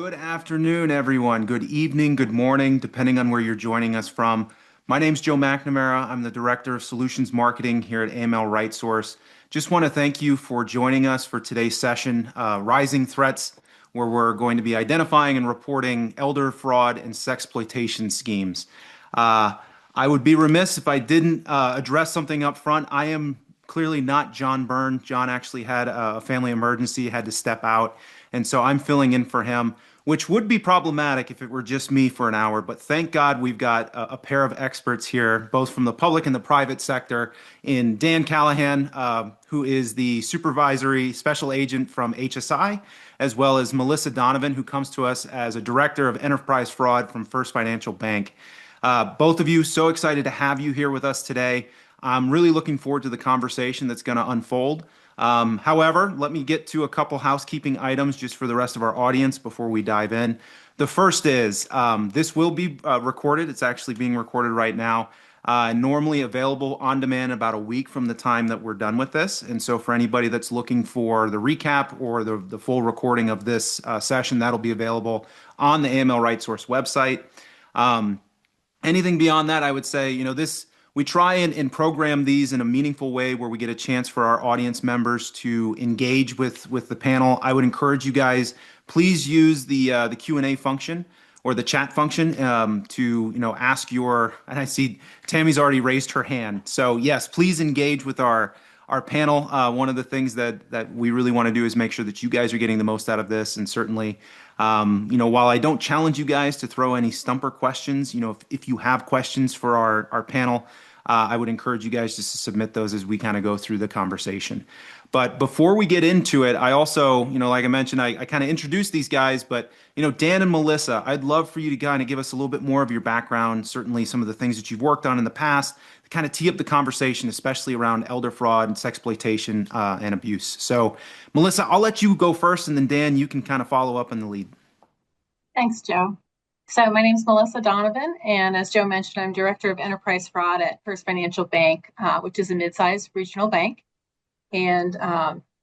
Good afternoon, everyone. Good evening, good morning, depending on where you're joining us from. My name's Joe McNamara. I'm the Director of Solutions Marketing here at AML RightSource. Just want to thank you for joining us for today's session, Rising Threats, where we're going to be identifying and reporting elder fraud and sexploitation schemes. Uh, I would be remiss if I didn't address something up front. I am clearly not John Byrne. John actually had a family emergency, had to step out, and so I'm filling in for him, which would be problematic if it were just me for an hour. But thank God we've got a pair of experts here, both from the public and the private sector, in Dan Callahan, who is the supervisory special agent from HSI, as well as Melissa Donovan, who comes to us as a director of enterprise fraud from First Financial Bank. Both of you, so excited to have you here with us today. I'm really looking forward to the conversation that's going to unfold. However, let me get to a couple housekeeping items just for the rest of our audience before we dive in. The first is this will be recorded. It's actually being recorded right now. Normally available on demand about a week from the time that we're done with this. And so for anybody that's looking for the recap or the full recording of this session, that'll be available on the AML RightSource website. Anything beyond that, I would say, we try and program these in a meaningful way where we get a chance for our audience members to engage with the panel. I would encourage you guys, please use the Q&A function or the chat function to ask your, and I see Tammy's already raised her hand. So yes, please engage with our panel. One of the things that we really want to do is make sure that you guys are getting the most out of this. And certainly, while I don't challenge you guys to throw any stumper questions, if you have questions for our panel, I would encourage you guys just to submit those as we kind of go through the conversation. But before we get into it, I also, like I mentioned, I kind of introduced these guys, but, Dan and Melissa, I'd love for you to kind of give us a little bit more of your background, certainly some of the things that you've worked on in the past, to kind of tee up the conversation, especially around elder fraud and sexploitation and abuse. So, Melissa, I'll let you go first, and then Dan, you can kind of follow up in the lead. Thanks, Joe. So my name is Melissa Donovan, and as Joe mentioned, I'm Director of Enterprise Fraud at First Financial Bank, which is a mid-sized regional bank. And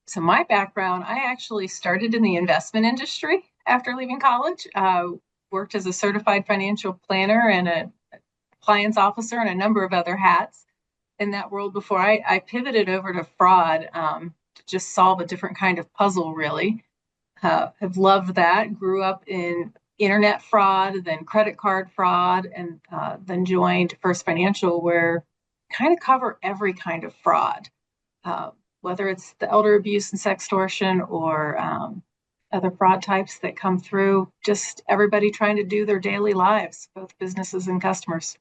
so my background, I actually started in the investment industry after leaving college, worked as a certified financial planner and a compliance officer and a number of other hats in that world before I pivoted over to fraud to just solve a different kind of puzzle, really. Have loved that, grew up in internet fraud, then credit card fraud, and then joined First Financial, where kind of cover every kind of fraud, whether it's the elder abuse and sextortion or other fraud types that come through, just everybody trying to do their daily lives, both businesses and customers.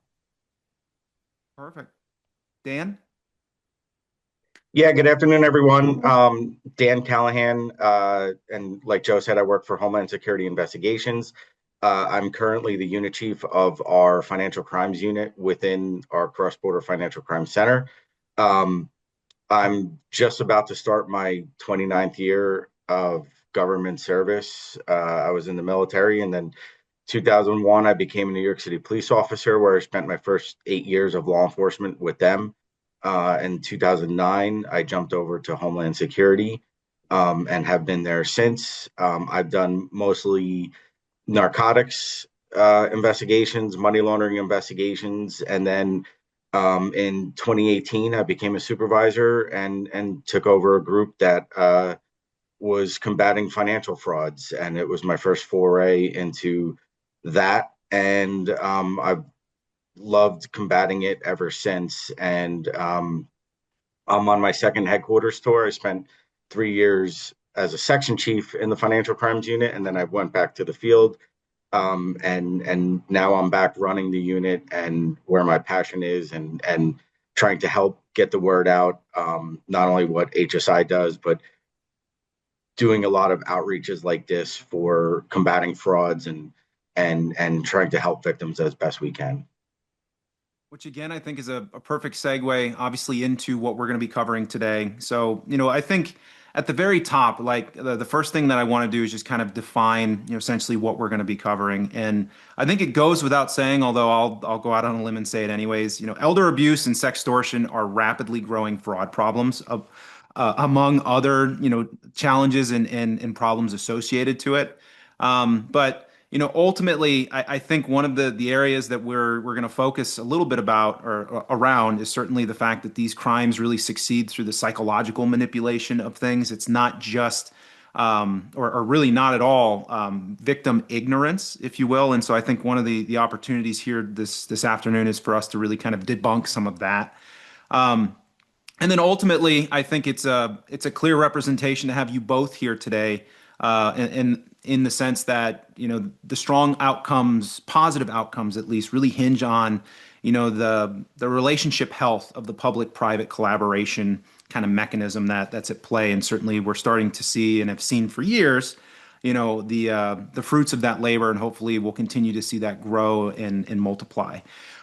Perfect. Dan? Yeah, good afternoon, everyone. Dan Callahan, and like Joe said, I work for Homeland Security Investigations. I'm currently the unit chief of our financial crimes unit within our cross-border financial crime center. I'm just about to start my 29th year of government service. I was in the military, and then 2001, I became a New York City police officer, where I spent my first 8 years of law enforcement with them. In 2009, I jumped over to Homeland Security and have been there since. I've done mostly narcotics investigations, money laundering investigations, and then in 2018, I became a supervisor and took over a group that was combating financial frauds, and it was my first foray into that, and I've loved combating it ever since. And I'm on my second headquarters tour. I spent 3 years as a section chief in the financial crimes unit, and then I went back to the field. And now I'm back running the unit and where my passion is, and trying to help get the word out, not only what HSI does, but doing a lot of outreaches like this for combating frauds and trying to help victims as best we can. Which again, I think is a perfect segue, obviously, into what we're going to be covering today. So, I think at the very top, like the first thing that I want to do is just kind of define, essentially what we're going to be covering. And I think it goes without saying, although I'll go out on a limb and say it anyways, elder abuse and sextortion are rapidly growing fraud problems among other, challenges and problems associated to it. But ultimately, I think one of the areas that we're going to focus a little bit about or around is certainly the fact that these crimes really succeed through the psychological manipulation of things. It's not just or really not at all victim ignorance, if you will. And so I think one of the opportunities here this afternoon is for us to really kind of debunk some of that. And then ultimately, I think it's a clear representation to have you both here today, in the sense that the strong outcomes, positive outcomes at least, really hinge on the relationship health of the public-private collaboration kind of mechanism that's at play. And certainly, we're starting to see and have seen for years, the fruits of that labor, and hopefully, we'll continue to see that grow and multiply.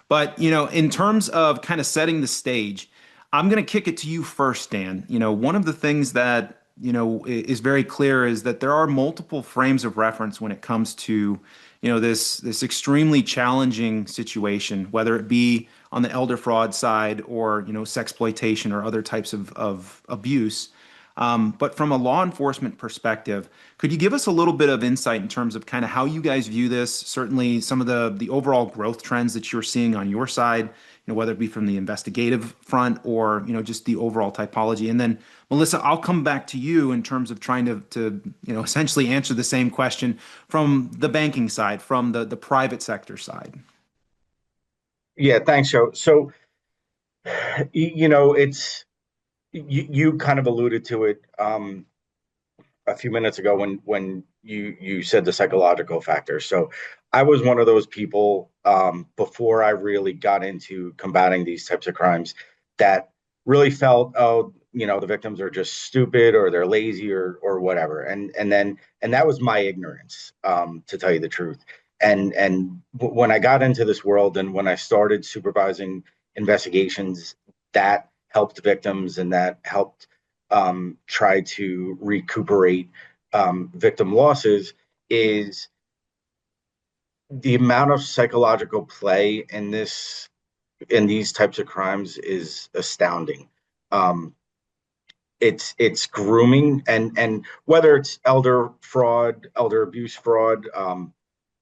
But in terms of kind of setting the stage. I'm going to kick it to you first, Dan. One of the things that, is very clear is that there are multiple frames of reference when it comes to, this extremely challenging situation, whether it be on the elder fraud side or, sexploitation or other types of abuse. But from a law enforcement perspective, could you give us a little bit of insight in terms of kind of how you guys view this? Certainly, some of the overall growth trends that you're seeing on your side, whether it be from the investigative front or just the overall typology. And then, Melissa, I'll come back to you in terms of trying to essentially answer the same question from the banking side, from the private sector side. Yeah, thanks, Joe. So, it's you kind of alluded to it a few minutes ago when you said the psychological factor. So, I was one of those people before I really got into combating these types of crimes that really felt, oh, the victims are just stupid or they're lazy or whatever, and that was my ignorance, to tell you the truth. When I got into this world and when I started supervising investigations, that helped victims and that helped try to recuperate victim losses, is the amount of psychological play in these types of crimes is astounding. It's grooming, and whether it's elder fraud, elder abuse fraud,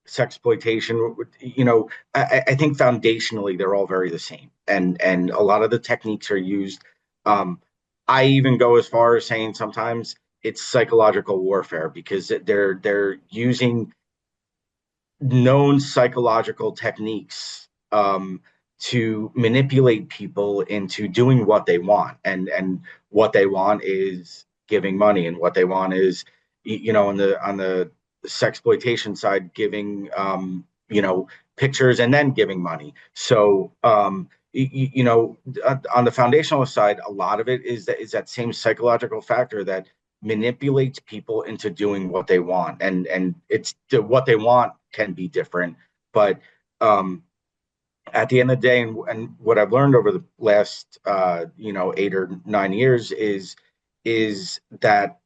sexploitation, I think foundationally they're all very the same, and a lot of the techniques are used. I even go as far as saying sometimes it's psychological warfare because they're using known psychological techniques to manipulate people into doing what they want, and what they want is giving money, and what they want is, on the sexploitation side, giving pictures and then giving money. So on the foundational side, a lot of it is that same psychological factor that manipulates people into doing what they want, and it's what they want can be different, but at the end of the day, and what I've learned over the last 8 or 9 years is that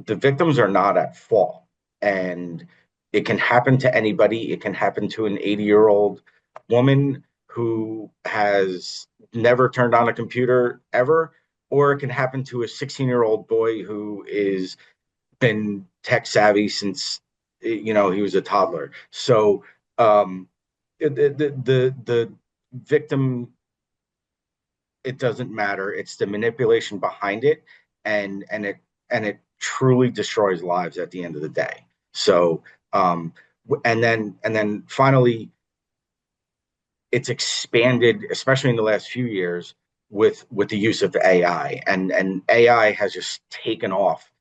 the victims are not at fault, and it can happen to anybody. It can happen to an 80-year-old woman who has never turned on a computer ever, or it can happen to a 16-year-old boy who is been tech savvy since he was a toddler. So the victim, it doesn't matter. It's the manipulation behind it, and it truly destroys lives at the end of the day. So and then finally, it's expanded, especially in the last few years, with the use of AI, and AI has just taken off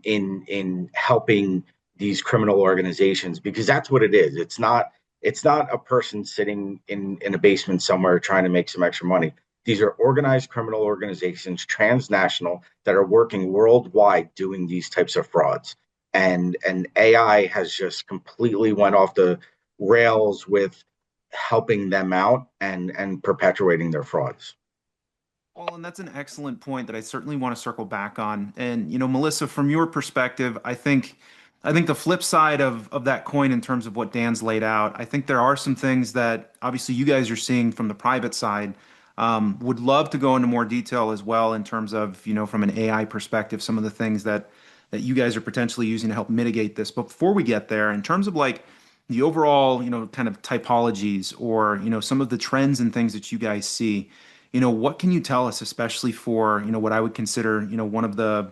in helping these criminal organizations, because that's what it is. It's not a person sitting in a basement somewhere trying to make some extra money. These are organized criminal organizations, transnational, that are working worldwide doing these types of frauds. And AI has just completely went off the rails with helping them out and perpetuating their frauds. Well, and that's an excellent point that I certainly want to circle back on. And Melissa, from your perspective, I think the flip side of that coin in terms of what Dan's laid out, I think there are some things that obviously you guys are seeing from the private side. Would love to go into more detail as well in terms of, from an AI perspective, some of the things that that you guys are potentially using to help mitigate this. But before we get there, in terms of like the overall, kind of typologies or, some of the trends and things that you guys see, what can you tell us, especially for, what I would consider, one of the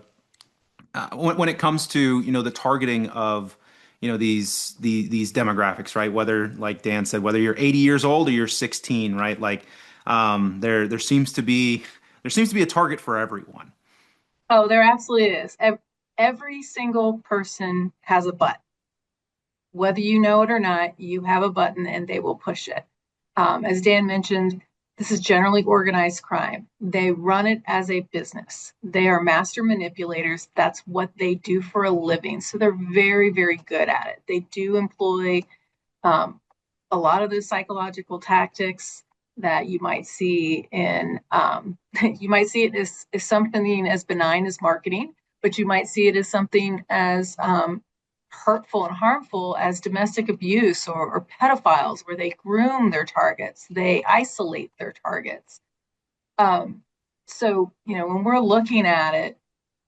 when it comes to the targeting of these demographics, right? Whether, like Dan said, whether you're 80 years old or you're 16, right? Like there seems to be a target for everyone. Oh, there absolutely is. Every single person has a button. Whether you know it or not, you have a button and they will push it. As Dan mentioned, this is generally organized crime. They run it as a business. They are master manipulators. That's what they do for a living. So they're very, very good at it. They do employ a lot of those psychological tactics that you might see in, you might see it as something as benign as marketing, but you might see it as something as hurtful and harmful as domestic abuse or pedophiles, where they groom their targets, they isolate their targets. So, when we're looking at it,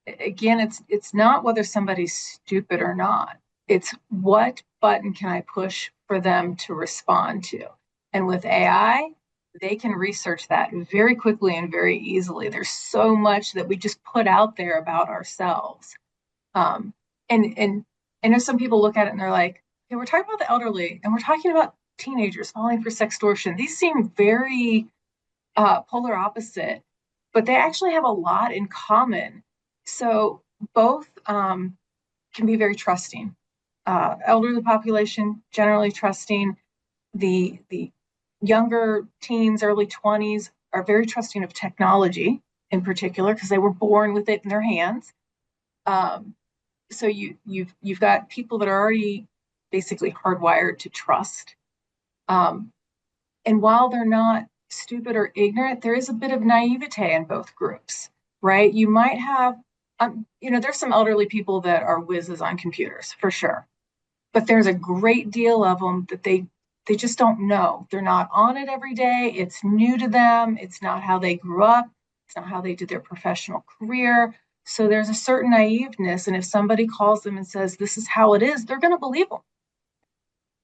again, it's not whether somebody's stupid or not. It's what button can I push for them to respond to? And with AI, they can research that very quickly and very easily. There's so much that we just put out there about ourselves. And I know some people look at it and they're like, hey, we're talking about the elderly and we're talking about teenagers falling for sextortion. These seem very polar opposite, but they actually have a lot in common. So both can be very trusting. Elderly population generally trusting. The younger teens, early 20s are very trusting of technology in particular because they were born with it in their hands. So you've got people that are already basically hardwired to trust. And while they're not stupid or ignorant, there is a bit of naivete in both groups, right? You might have, there's some elderly people that are whizzes on computers for sure, but there's a great deal of them that they just don't know. They're not on it every day. It's new to them. It's not how they grew up. It's not how they did their professional career. So there's a certain naiveness. And if somebody calls them and says, this is how it is, they're going to believe them.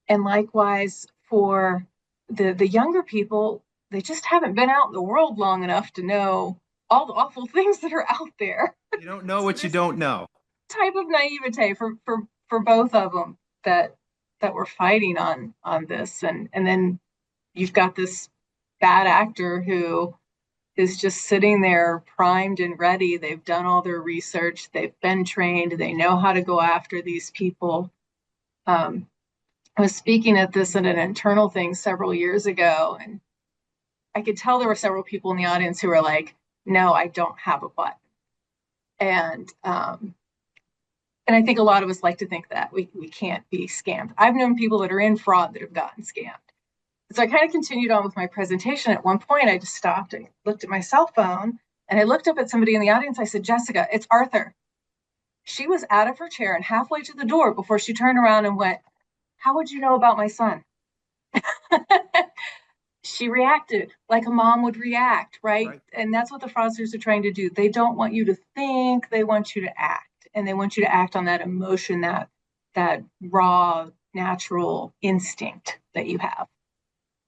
And likewise for the younger people, they just haven't been out in the world long enough to know all the awful things that are out there. You don't know So what you don't know. type of naivete for both of them that we're fighting on this. And then you've got this bad actor who is just sitting there primed and ready. They've done all their research. They've been trained. They know how to go after these people. I was speaking at this in an internal thing several years ago, and I could tell there were several people in the audience who were like, no, I don't have a button. And I think a lot of us like to think that we can't be scammed. I've known people that are in fraud that have gotten scammed. So I kind of continued on with my presentation. At one point, I just stopped and looked at my cell phone, and I looked up at somebody in the audience. I said, Jessica, it's Arthur. She was out of her chair and halfway to the door before she turned around and went, how would you know about my son? She reacted like a mom would react, right? And that's what the fraudsters are trying to do. They don't want you to think, they want you to act. And they want you to act on that emotion, that raw, natural instinct that you have.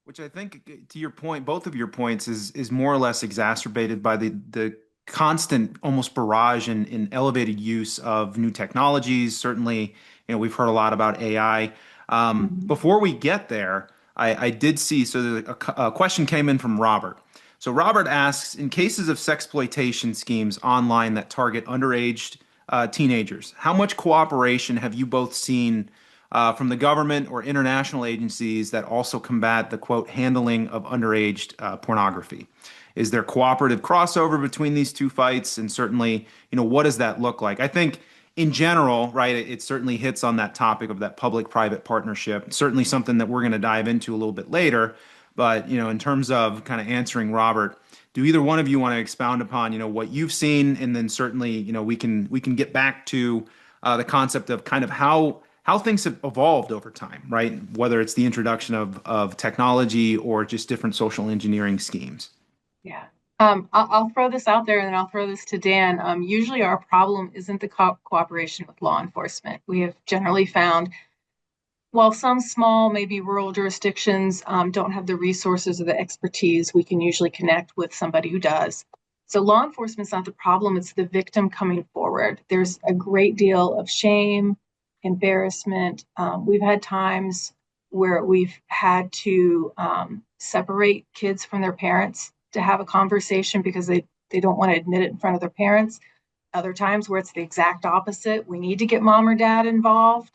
Which I think, to your point, both of your points is more or less exacerbated by the constant, almost barrage in elevated use of new technologies. Certainly, we've heard a lot about AI. Before we get there, I did see, so a question came in from Robert. So Robert asks, in cases of sexploitation schemes online that target underage teenagers, how much cooperation have you both seen from the government or international agencies that also combat the quote handling of underage pornography? Is there cooperative crossover between these two fights? And certainly, what does that look like? I think in general, right, it certainly hits on that topic of that public-private partnership. Certainly something that we're going to dive into a little bit later. But, in terms of kind of answering Robert, do either one of you want to expound upon, what you've seen? And then certainly, we can get back to the concept of kind of how things have evolved over time, right? Whether it's the introduction of technology or just different social engineering schemes. Yeah. I'll throw this out there and then I'll throw this to Dan. Usually our problem isn't the cooperation with law enforcement. We have generally found, while some small, maybe rural jurisdictions don't have the resources or the expertise, we can usually connect with somebody who does. So law enforcement's not the problem, it's the victim coming forward. There's a great deal of shame, embarrassment. We've had times where we've had to separate kids from their parents to have a conversation because they don't want to admit it in front of their parents. Other times where it's the exact opposite. We need to get mom or dad involved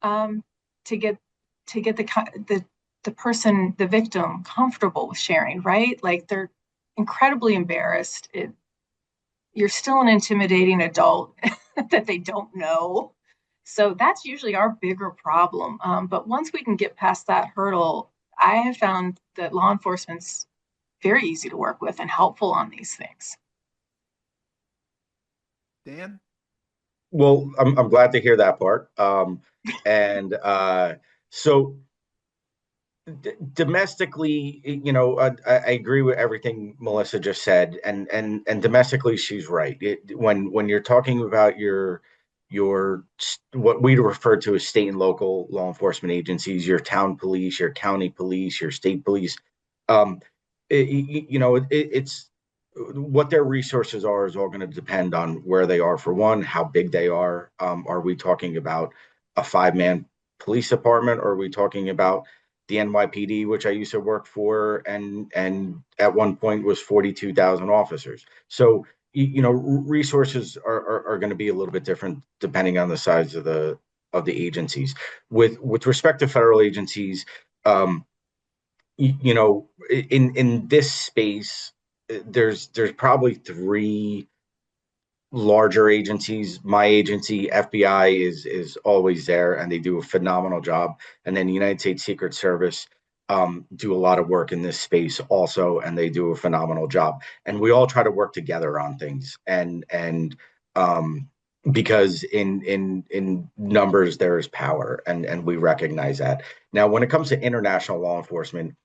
to get the person, the victim, comfortable with sharing, right? Like they're incredibly embarrassed. You're still an intimidating adult that they don't know. So that's usually our bigger problem. But once we can get past that hurdle, I have found that law enforcement's very easy to work with and helpful on these things. Dan? Well, I'm glad to hear that part. And so domestically, I agree with everything Melissa just said, and domestically, she's right. When you're talking about your what we refer to as state and local law enforcement agencies, your town police, your county police, your state police, um, it's what their resources are is all going to depend on where they are. For one, how big they are. Are we talking about a five-man police department, or are we talking about the NYPD, which I used to work for, and at one point was 42,000 officers? So resources are going to be a little bit different depending on the size of the agencies. With respect to federal agencies, um, in this space, there's probably three larger agencies. My agency, FBI, is always there, and they do a phenomenal job. And then the United States Secret Service do a lot of work in this space also, and they do a phenomenal job. And we all try to work together on things, and because in numbers there is power, and we recognize that. Now, when it comes to international law enforcement,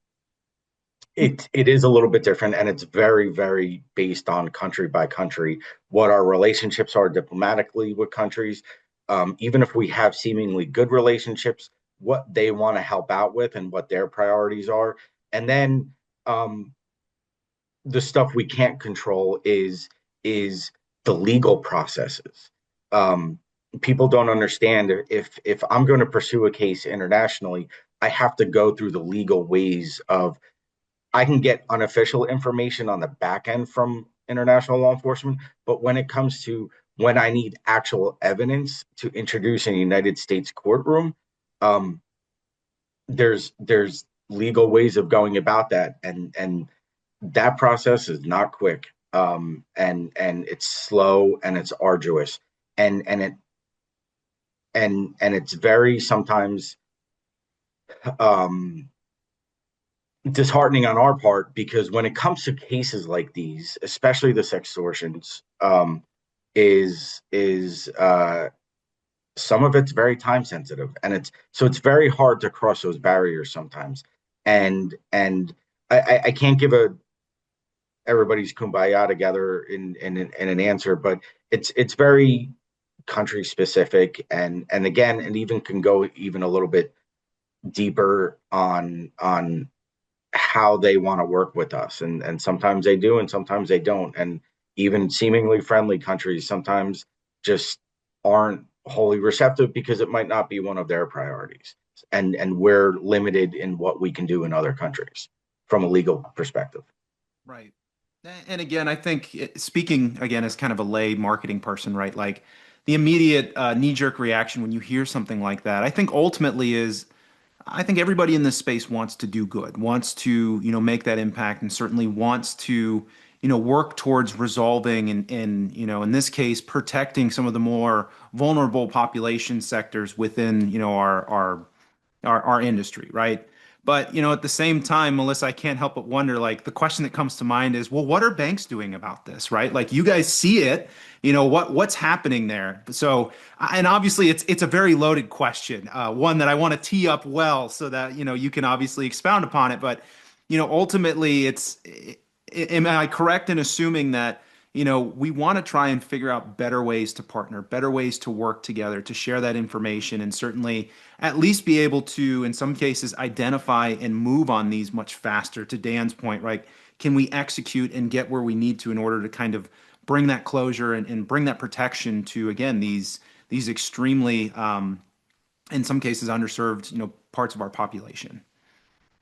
it is a little bit different, and it's very, very based on country by country, what our relationships are diplomatically with countries. Even if we have seemingly good relationships, what they want to help out with and what their priorities are. And then the stuff we can't control is the legal processes. Um, People don't understand, if I'm going to pursue a case internationally, I have to go through the legal ways of. I can get unofficial information on the back end from international law enforcement, but when it comes to when I need actual evidence to introduce in a United States courtroom, um, there's legal ways of going about that, and that process is not quick, and it's slow and it's arduous, and it's very sometimes um, disheartening on our part, because when it comes to cases like these, especially the sextortions, is some of it's very time sensitive, and it's very hard to cross those barriers sometimes. And I can't give everybody's kumbaya together in an answer, but it's very country specific, and again, it even can go even a little bit deeper on how they want to work with us, and sometimes they do and sometimes they don't, and even seemingly friendly countries sometimes just aren't wholly receptive because it might not be one of their priorities, and we're limited in what we can do in other countries from a legal perspective. Right. And again, I think speaking again as kind of a lay marketing person, right? Like the immediate knee-jerk reaction when you hear something like that, I think ultimately is I think everybody in this space wants to do good, wants to, make that impact, and certainly wants to, work towards resolving and, in this case, protecting some of the more vulnerable population sectors within, our industry, right? But, at the same time, Melissa, I can't help but wonder, like, the question that comes to mind is, well, what are banks doing about this, right? Like, you guys see it, what's happening there? So, and obviously, it's a very loaded question, one that I want to tee up well so that, you can obviously expound upon it. But, ultimately, am I correct in assuming that, we want to try and figure out better ways to partner, better ways to work together, to share that information, and certainly at least be able to, in some cases, identify and move on these much faster. To Dan's point, right? Can we execute and get where we need to in order to kind of bring that closure and bring that protection to, again, these extremely, in some cases, underserved, parts of our population.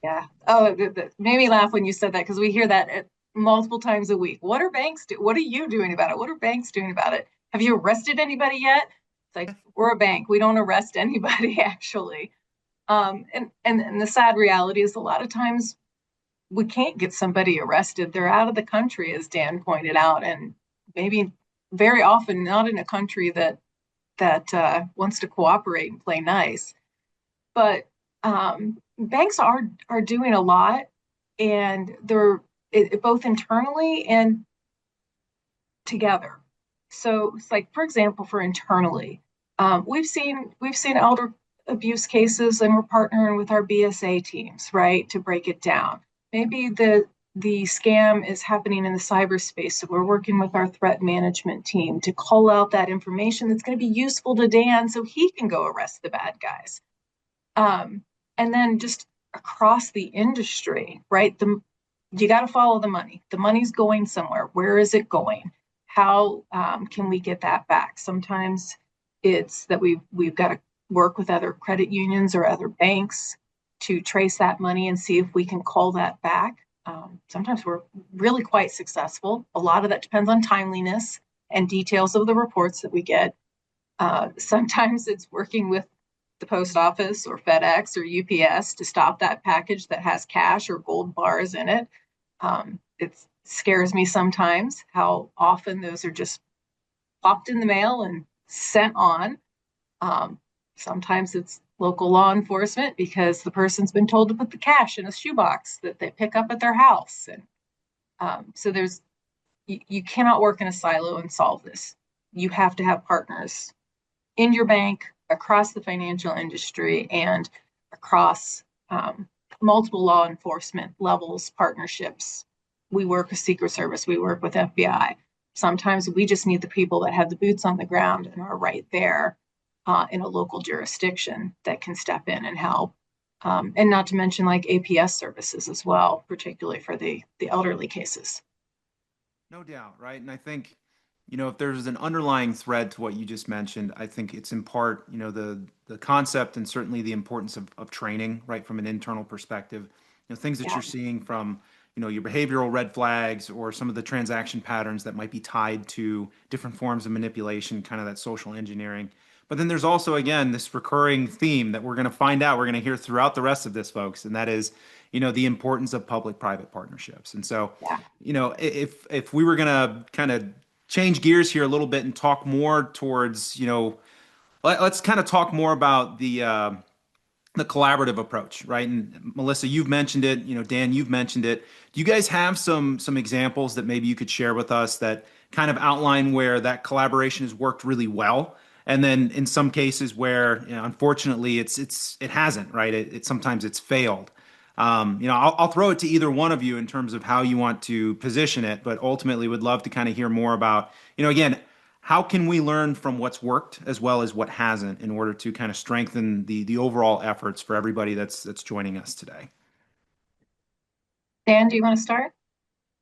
Yeah. Oh, it made me laugh when you said that because we hear that multiple times a week. What are banks do? What are you doing about it? What are banks doing about it? Have you arrested anybody yet? It's like we're a bank. We don't arrest anybody actually. And the sad reality is a lot of times we can't get somebody arrested. They're out of the country, as Dan pointed out, and maybe very often not in a country that wants to cooperate and play nice. But banks are doing a lot, and they're both internally and together. So it's like, for example, for internally, we've seen elder abuse cases, and we're partnering with our BSA teams, right, to break it down. Maybe the scam is happening in the cyberspace, so we're working with our threat management team to call out that information that's going to be useful to Dan so he can go arrest the bad guys. And then just across the industry, right? You got to follow the money. The money's going somewhere. Where is it going? How can we get that back? Sometimes it's that we've got to work with other credit unions or other banks to trace that money and see if we can call that back. Sometimes we're really quite successful. A lot of that depends on timeliness and details of the reports that we get. Sometimes it's working with the post office or FedEx or UPS to stop that package that has cash or gold bars in it. It scares me sometimes how often those are just popped in the mail and sent on. Sometimes it's local law enforcement because the person's been told to put the cash in a shoebox that they pick up at their house. And so you cannot work in a silo and solve this. You have to have partners in your bank, across the financial industry, and across multiple law enforcement levels, partnerships. We work with Secret Service, we work with FBI. Sometimes we just need the people that have the boots on the ground and are right there in a local jurisdiction that can step in and help. And not to mention like APS services as well, particularly for the elderly cases. No doubt, right? And I think, if there's an underlying thread to what you just mentioned, I think it's in part, the concept and certainly the importance of training, right, from an internal perspective. Things that Yeah. you're seeing from, your behavioral red flags or some of the transaction patterns that might be tied to different forms of manipulation, kind of that social engineering. But then there's also, again, this recurring theme that we're going to find out, we're going to hear throughout the rest of this, folks, and that is, the importance of public-private partnerships. And so, Yeah. if we were going to kind of change gears here a little bit and talk more towards, let's kind of talk more about the collaborative approach, right? And Melissa, you've mentioned it, Dan, you've mentioned it. Do you guys have some examples that maybe you could share with us that kind of outline where that collaboration has worked really well? And then in some cases where, unfortunately it hasn't, right? Sometimes it's failed. I'll throw it to either one of you in terms of how you want to position it, but ultimately would love to kind of hear more about, again, how can we learn from what's worked as well as what hasn't in order to kind of strengthen the overall efforts for everybody that's joining us today? Dan, do you want to start?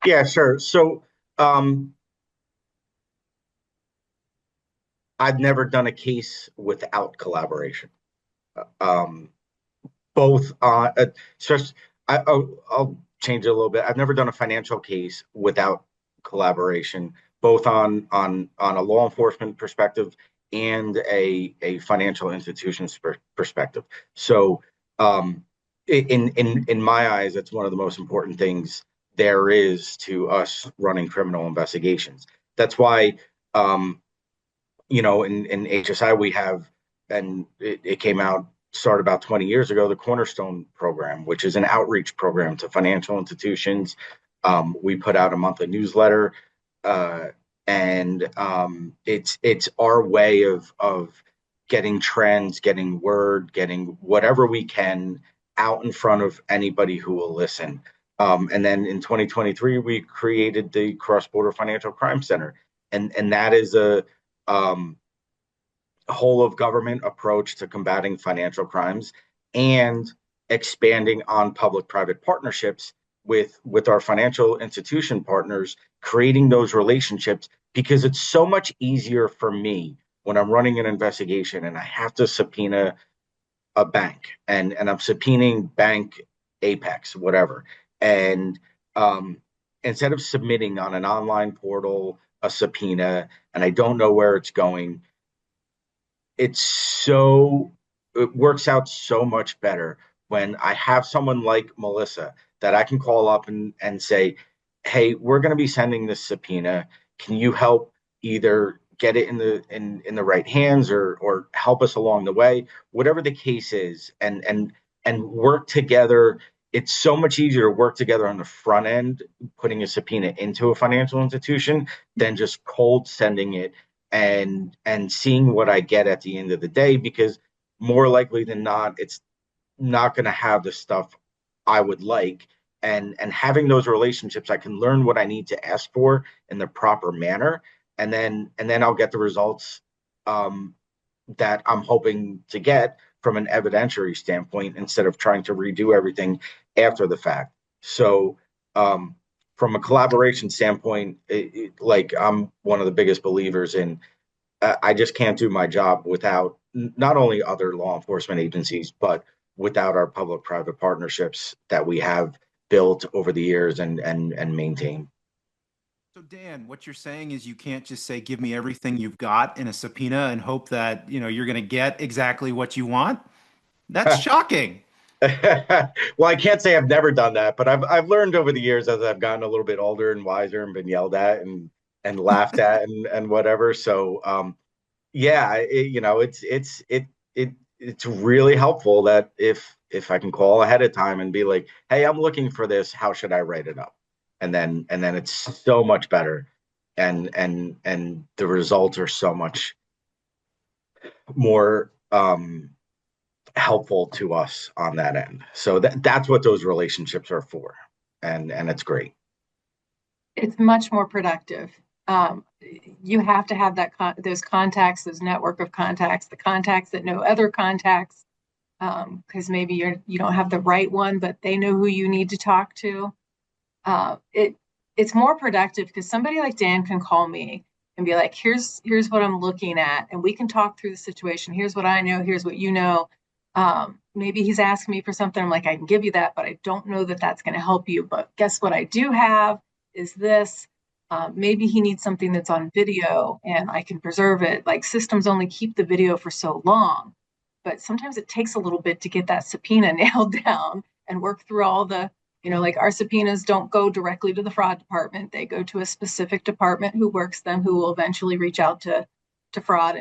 Yeah, sure. So um, I've never done a case without collaboration. Um, both just I'll change it a little bit. I've never done a financial case without collaboration, both on a law enforcement perspective and a financial institution's perspective. So in my eyes, that's one of the most important things there is to us running criminal investigations. That's why in HSI we have, and it came out, started about 20 years ago, the Cornerstone program, which is an outreach program to financial institutions. We put out a monthly newsletter, and it's our way of getting trends, getting word, getting whatever we can out in front of anybody who will listen. And then in 2023, we created the Cross-Border Financial Crime Center, and that is a um, whole of government approach to combating financial crimes and expanding on public-private partnerships with our financial institution partners, creating those relationships because it's so much easier for me when I'm running an investigation and I have to subpoena a bank and I'm subpoenaing bank Apex, whatever. And um, instead of submitting on an online portal a subpoena and I don't know where it's going, it's so it works out so much better when I have someone like Melissa that I can call up and say, hey, we're going to be sending this subpoena. Can you help either get it in the right hands or help us along the way, whatever the case is, and work together. It's so much easier to work together on the front end, putting a subpoena into a financial institution than just cold sending it and seeing what I get at the end of the day, because more likely than not, it's not going to have the stuff I would like. And having those relationships, I can learn what I need to ask for in the proper manner, and then I'll get the results um, that I'm hoping to get from an evidentiary standpoint instead of trying to redo everything after the fact. So, from a collaboration standpoint, like I'm one of the biggest believers in I just can't do my job without not only other law enforcement agencies, but without our public-private partnerships that we have built over the years and maintained. So Dan, what you're saying is you can't just say, give me everything you've got in a subpoena and hope that, you're going to get exactly what you want. That's shocking. Well, I can't say I've never done that, but I've learned over the years as I've gotten a little bit older and wiser and been yelled at and laughed at and whatever. So yeah, it's really helpful that if I can call ahead of time and be like, hey, I'm looking for this, how should I write it up? And then it's so much better, and the results are so much more helpful to us on that end. So that's what those relationships are for, and it's great. It's much more productive. Um, you have to have those contacts, those network of contacts, the contacts that know other contacts, because maybe you don't have the right one, but they know who you need to talk to. It's more productive because somebody like Dan can call me and be like, here's what I'm looking at, and we can talk through the situation. Here's what I know. Here's what you know. Maybe he's asking me for something. I'm like, I can give you that, but I don't know that that's going to help you. But guess what I do have is this. Maybe he needs something that's on video and I can preserve it. Like systems only keep the video for so long, but sometimes it takes a little bit to get that subpoena nailed down and work through all the, like our subpoenas don't go directly to the fraud department. They go to a specific department who works them, who will eventually reach out to fraud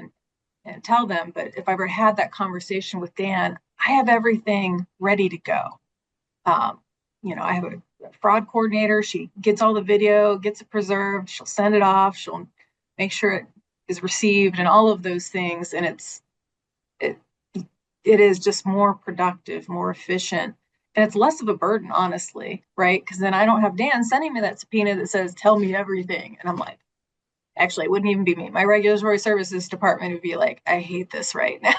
and tell them. But if I ever had that conversation with Dan, I have everything ready to go. I have a fraud coordinator. She gets all the video, gets it preserved. She'll send it off. She'll make sure it is received and all of those things. And it it is just more productive, more efficient. And it's less of a burden, honestly, right? Because then I don't have Dan sending me that subpoena that says, tell me everything. And I'm like, actually, it wouldn't even be me. My regulatory services department would be like, I hate this right now.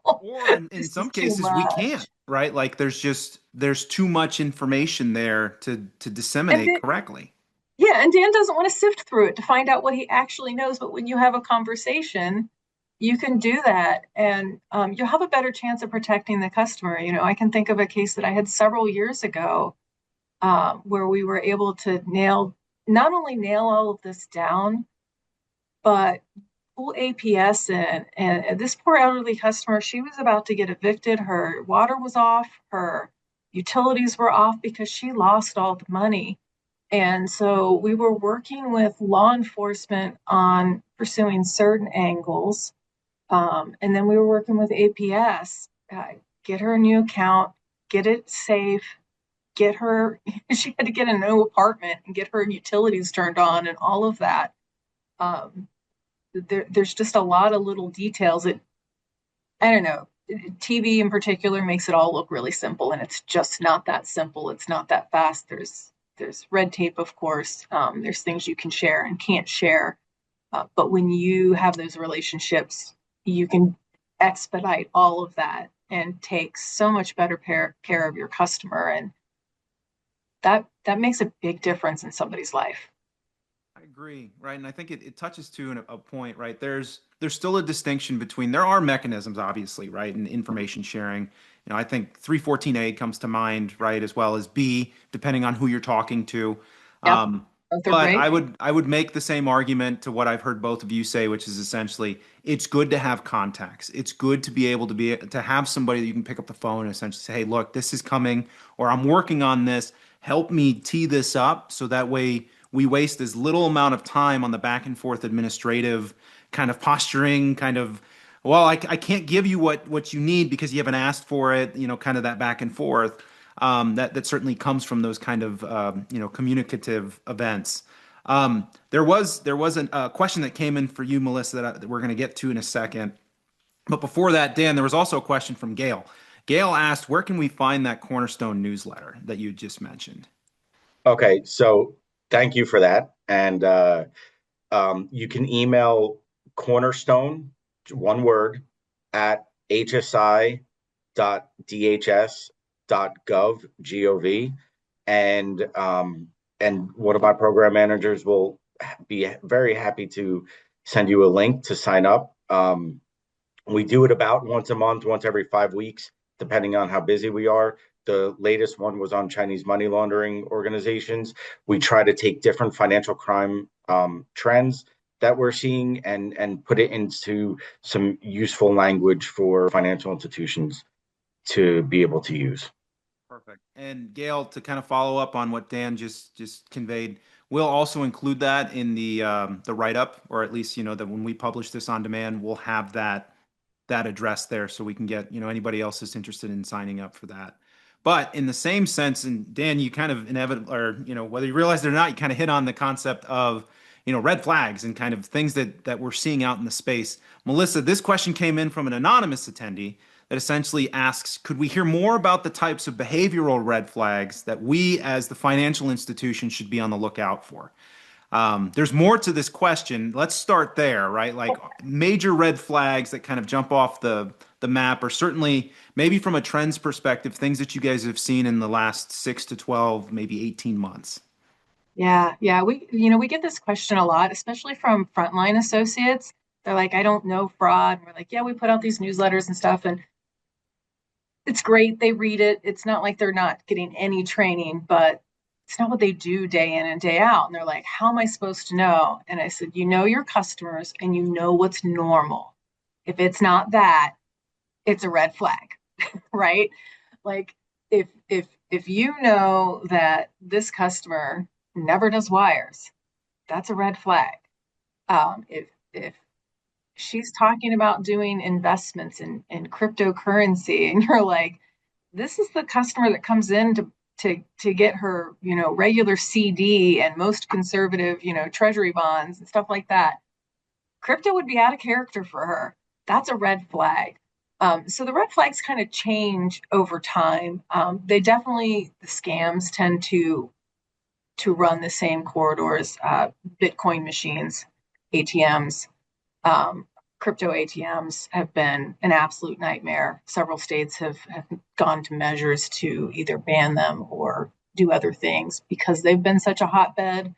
Or in some cases, we can't, right? Like there's too much information there to disseminate correctly. Yeah, and Dan doesn't want to sift through it to find out what he actually knows. But when you have a conversation, you can do that, and you'll have a better chance of protecting the customer. I can think of a case that I had several years ago where we were able to not only nail all of this down, but pull APS in. And this poor elderly customer, she was about to get evicted. Her water was off, her utilities were off because she lost all the money. And so we were working with law enforcement on pursuing certain angles. And then we were working with APS, get her a new account, get it safe, get her, she had to get a new apartment and get her utilities turned on and all of that. There's just a lot of little details that, I don't know, TV in particular makes it all look really simple, and it's just not that simple. It's not that fast. There's red tape, of course. There's things you can share and can't share. But when you have those relationships, you can expedite all of that and take so much better care of your customer, and that makes a big difference in somebody's life. I agree, right? And I think it touches to a point, right? There's still a distinction between there are mechanisms, obviously, right, and information sharing. I think 314A comes to mind, right, as well as B, depending on who you're talking to. Yep, Um, both are but great. I would make the same argument to what I've heard both of you say, which is essentially it's good to have contacts. It's good to be able to have somebody that you can pick up the phone and essentially say, hey, look, this is coming, or I'm working on this. Help me tee this up so that way we waste as little amount of time on the back and forth administrative kind of posturing, kind of, well, I can't give you what you need because you haven't asked for it, kind of that back and forth. That certainly comes from those kind of communicative events. There was a question that came in for you, Melissa, that we're going to get to in a second. But before that, Dan, there was also a question from Gail. Gail asked, where can we find that Cornerstone newsletter that you just mentioned? Okay, so thank you for that. And you can email cornerstone, one word, at hsi.dhs.gov, and one of my program managers will be very happy to send you a link to sign up. We do it about once a month, once every 5 weeks, depending on how busy we are. The latest one was on Chinese money laundering organizations. We try to take different financial crime trends that we're seeing and put it into some useful language for financial institutions to be able to use. Perfect. And Gail, to kind of follow up on what Dan just conveyed, we'll also include that in the write up, or at least that when we publish this on demand, we'll have that address there so we can get anybody else that's interested in signing up for that. But in the same sense, and Dan, you kind of inevitable, or whether you realize it or not, you kind of hit on the concept of red flags and kind of things that we're seeing out in the space. Melissa, this question came in from an anonymous attendee that essentially asks, could we hear more about the types of behavioral red flags that we as the financial institution should be on the lookout for? There's more to this question. Let's start there, right? Like major red flags that kind of jump off the map, or certainly maybe from a trends perspective, things that you guys have seen in the last 6 to 12, maybe 18 months. Yeah. We get this question a lot, especially from frontline associates. They're like, I don't know fraud. And we're like, yeah, we put out these newsletters and stuff, and it's great. They read it. It's not like they're not getting any training, but it's not what they do day in and day out. And they're like, how am I supposed to know? And I said, you know your customers and you know what's normal. If it's not that, it's a red flag, right? Like if you know that this customer never does wires, that's a red flag. If she's talking about doing investments in cryptocurrency, and you're like, this is the customer that comes in to get her regular CD and most conservative treasury bonds and stuff like that. Crypto would be out of character for her. That's a red flag. So the red flags kind of change over time. The scams tend to run the same corridors. Bitcoin machines, ATMs, crypto ATMs have been an absolute nightmare. Several states have gone to measures to either ban them or do other things because they've been such a hotbed.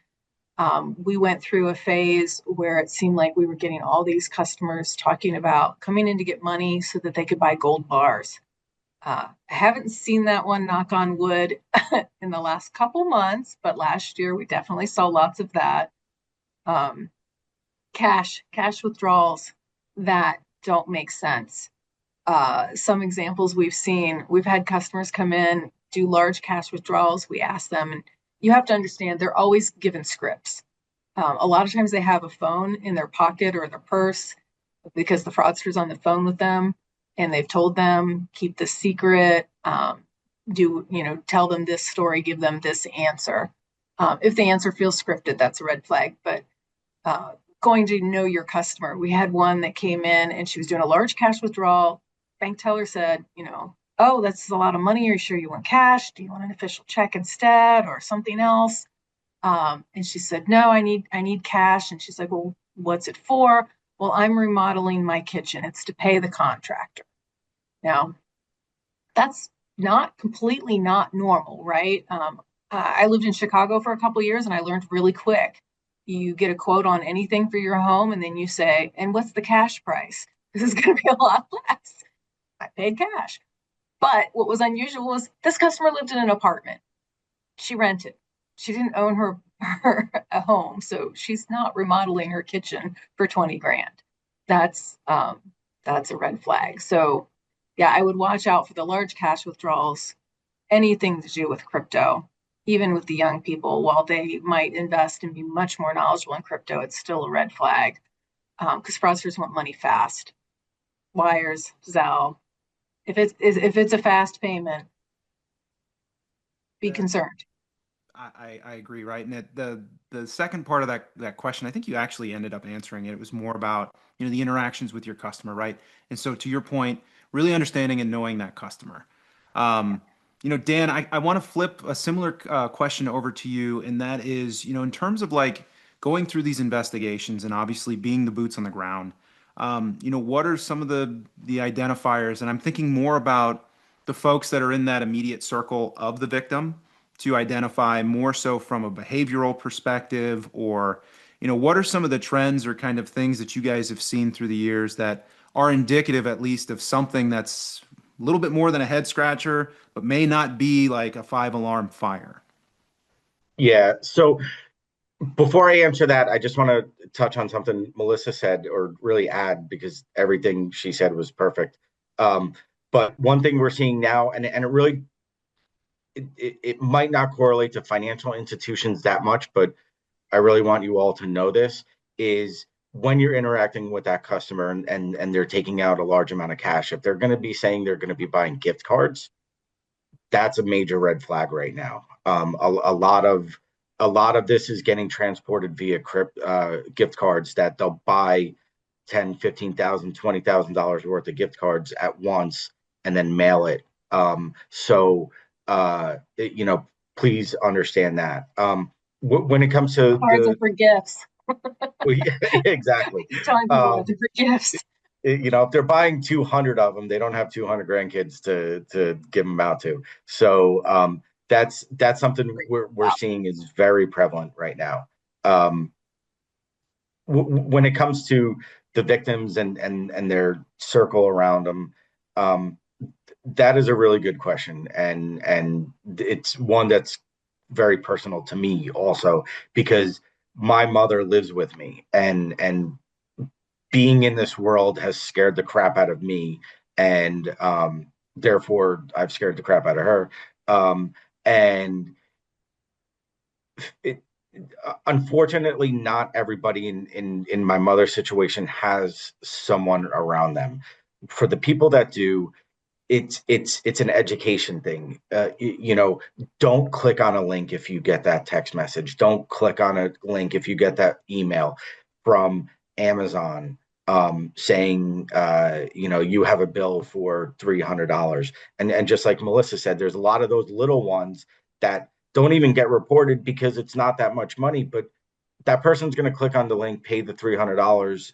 We went through a phase where it seemed like we were getting all these customers talking about coming in to get money so that they could buy gold bars. I haven't seen that one, knock on wood, in the last couple months, but last year we definitely saw lots of that. Cash withdrawals that don't make sense. Some examples we've had customers come in, do large cash withdrawals. We ask them, and you have to understand they're always given scripts. A lot of times they have a phone in their pocket or their purse because the fraudster's on the phone with them and they've told them, keep this secret, tell them this story, give them this answer. If the answer feels scripted, that's a red flag. But going to know your customer. We had one that came in and she was doing a large cash withdrawal bank teller said, oh, that's a lot of money. Are you sure you want cash? Do you want an official check instead or something else? And she said, no, I need cash. And she's like, well, what's it for? Well, I'm remodeling my kitchen. It's to pay the contractor. Now, that's not completely not normal, right? I lived in Chicago for a couple of years and I learned really quick. You get a quote on anything for your home, and then you say, and what's the cash price? This is going to be a lot less. I paid cash. But what was unusual was this customer lived in an apartment. She rented. She didn't own her a home, so she's not remodeling her kitchen for 20 grand. That's a red flag. So yeah, I would watch out for the large cash withdrawals, anything to do with crypto, even with the young people. While they might invest and be much more knowledgeable in crypto, it's still a red flag because fraudsters want money fast. Wires, Zelle. If it's a fast payment, be concerned. I agree, right? And the second part of that question, I think you actually ended up answering it. It was more about, the interactions with your customer, right? And so to your point, really understanding and knowing that customer. Dan, I want to flip a similar question over to you, and that is, in terms of like going through these investigations and obviously being the boots on the ground, what are some of the identifiers? And I'm thinking more about the folks that are in that immediate circle of the victim to identify more so from a behavioral perspective, or what are some of the trends or kind of things that you guys have seen through the years that are indicative at least of something that's a little bit more than a head scratcher but may not be like a 5 alarm fire? Yeah. So before I answer that, I just want to touch on something Melissa said, or really add, because everything she said was perfect. Um, but one thing we're seeing now, and it really it might not correlate to financial institutions that much, but I really want you all to know this, is when you're interacting with that customer and they're taking out a large amount of cash, if they're going to be saying they're going to be buying gift cards, that's a major red flag right now. A lot of this is getting transported via gift cards that they'll buy 10, 15,000, $20,000 worth of gift cards at once and then mail it. Please understand that. When it comes to Cards are for gifts. well, yeah, exactly. Telling people that they're for gifts. If they're buying 200 of them, they don't have 200 grandkids to give them out to. So that's something we're seeing is very prevalent right now. When it comes to the victims and their circle around them, that is a really good question, and it's one that's very personal to me also, because my mother lives with me, and being in this world has scared the crap out of me, and therefore I've scared the crap out of her. And it, unfortunately, not everybody in my mother's situation has someone around them. For the people that do, it's an education thing. Don't click on a link if you get that text message. Don't click on a link if you get that email from Amazon saying you have a bill for $300. And just like Melissa said, there's a lot of those little ones that don't even get reported because it's not that much money, but that person's going to click on the link, pay the $300,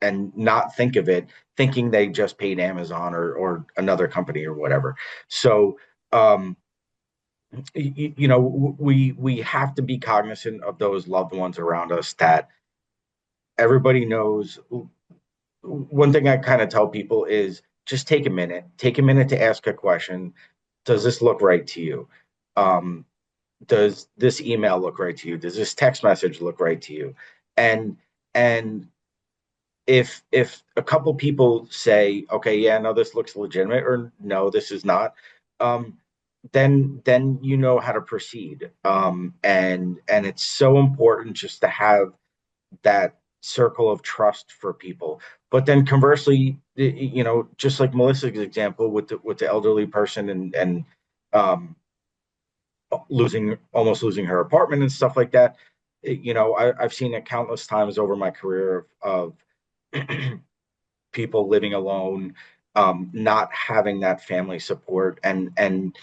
and not think of it, thinking they just paid Amazon or another company or whatever. So, we have to be cognizant of those loved ones around us, that everybody knows. One thing I kind of tell people is just take a minute to ask a question. Does this look right to you? Does this email look right to you? Does this text message look right to you? And if a couple people say, okay, yeah, no, this looks legitimate, or no, this is not, then you know how to proceed. And it's so important just to have that circle of trust for people. But then conversely, just like Melissa's example with the elderly person and um, almost losing her apartment and stuff like that. I've seen it countless times over my career of people living alone, not having that family support, and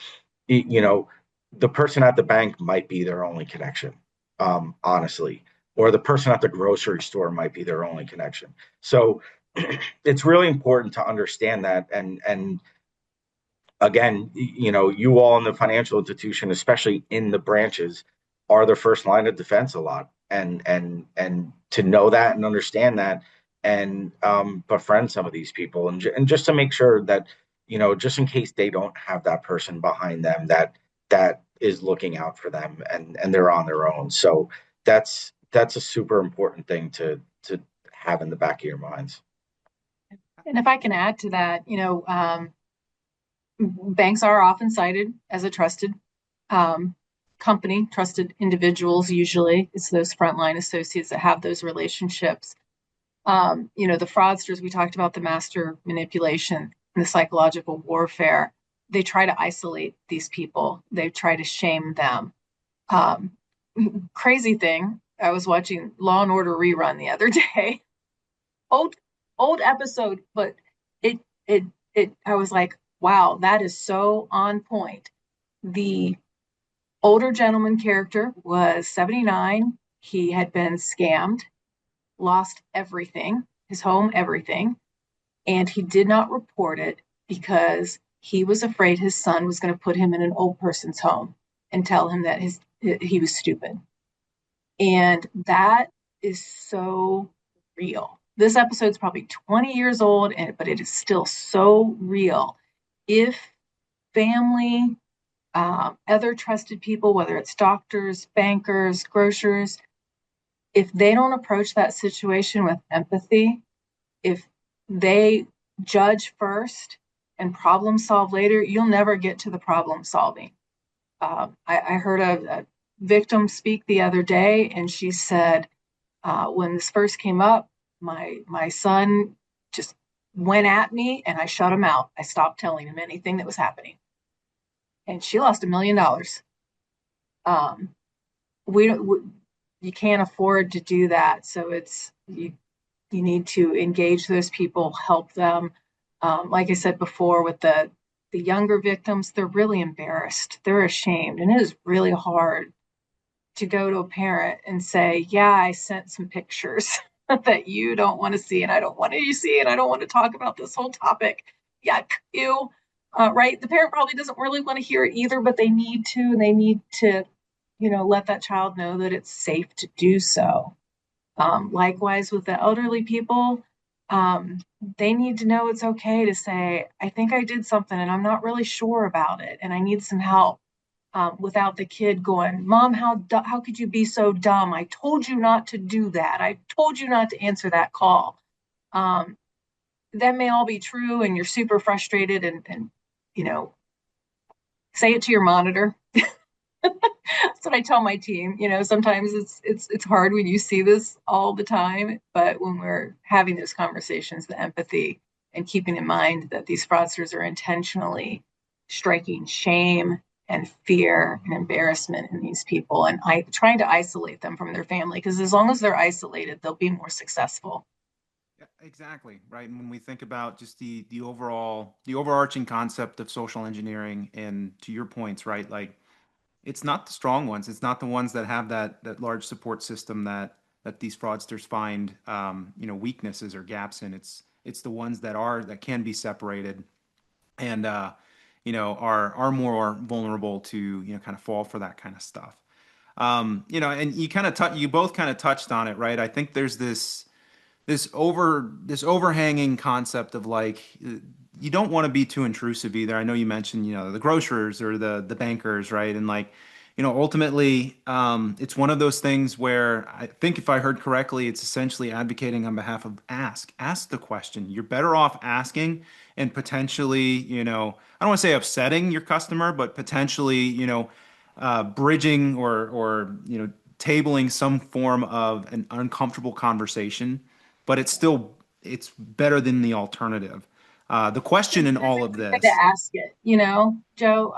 you know, the person at the bank might be their only connection, honestly, or the person at the grocery store might be their only connection. So it's really important to understand that, and again, you all in the financial institution, especially in the branches, are the first line of defense a lot, and to know that and understand that, and befriend some of these people, and just to make sure that, just in case they don't have that person behind them that is looking out for them, and they're on their own. So that's a super important thing to have in the back of your minds. And if I can add to that, banks are often cited as a trusted um, company, trusted individuals. Usually, it's those frontline associates that have those relationships. The fraudsters, we talked about the master manipulation and the psychological warfare. They try to isolate these people. They try to shame them. Um, Crazy thing, I was watching Law and Order rerun the other day. Old old episode, but it it I was like, wow, that is so on point. The older gentleman character was 79. He had been scammed, lost everything, his home, everything, and he did not report it because he was afraid his son was going to put him in an old person's home and tell him that he was stupid. And that is so real. This episode's probably 20 years old, but it is still so real. If family, other trusted people, whether it's doctors, bankers, grocers, if they don't approach that situation with empathy, if they judge first and problem solve later, you'll never get to the problem solving. I heard a victim speak the other day, and she said, when this first came up, my son just went at me, and I shut him out. I stopped telling him anything that was happening, and she lost $1 million. Um, we you can't afford to do that, so you need to engage those people, help them. Like I said before, with the younger victims, they're really embarrassed, they're ashamed, and it is really hard to go to a parent and say, yeah, I sent some pictures that you don't want to see, and I don't want you to see, and I don't want to talk about this whole topic. Yuck, ew. Right? The parent probably doesn't really want to hear it either, but they need to, and they need to, let that child know that it's safe to do so. Likewise, with the elderly people, um, they need to know it's okay to say, I think I did something and I'm not really sure about it, and I need some help, without the kid going, Mom, how could you be so dumb? I told you not to do that. I told you not to answer that call. Um, that may all be true, and you're super frustrated, and you know, say it to your monitor. That's what I tell my team. Sometimes it's hard when you see this all the time, but when we're having those conversations, the empathy and keeping in mind that these fraudsters are intentionally striking shame and fear and embarrassment in these people, and trying to isolate them from their family, because as long as they're isolated, they'll be more successful. Yeah, exactly, right. And when we think about just the overarching concept of social engineering, and to your points, right, like it's not the strong ones, it's not the ones that have that large support system that these fraudsters find weaknesses or gaps in. It's the ones that can be separated, and are more vulnerable to kind of fall for that kind of stuff. And you both kind of touched on it, right? I think there's this overhanging concept of like, you don't want to be too intrusive either. I know you mentioned the grocers or the bankers, right? And like, ultimately, it's one of those things where I think, if I heard correctly, it's essentially advocating on behalf of ask the question. You're better off asking, and potentially, I don't want to say upsetting your customer, but potentially, bridging or tabling some form of an uncomfortable conversation, but it's better than the alternative. The question It's in all never of too good to this. ask it, Joe.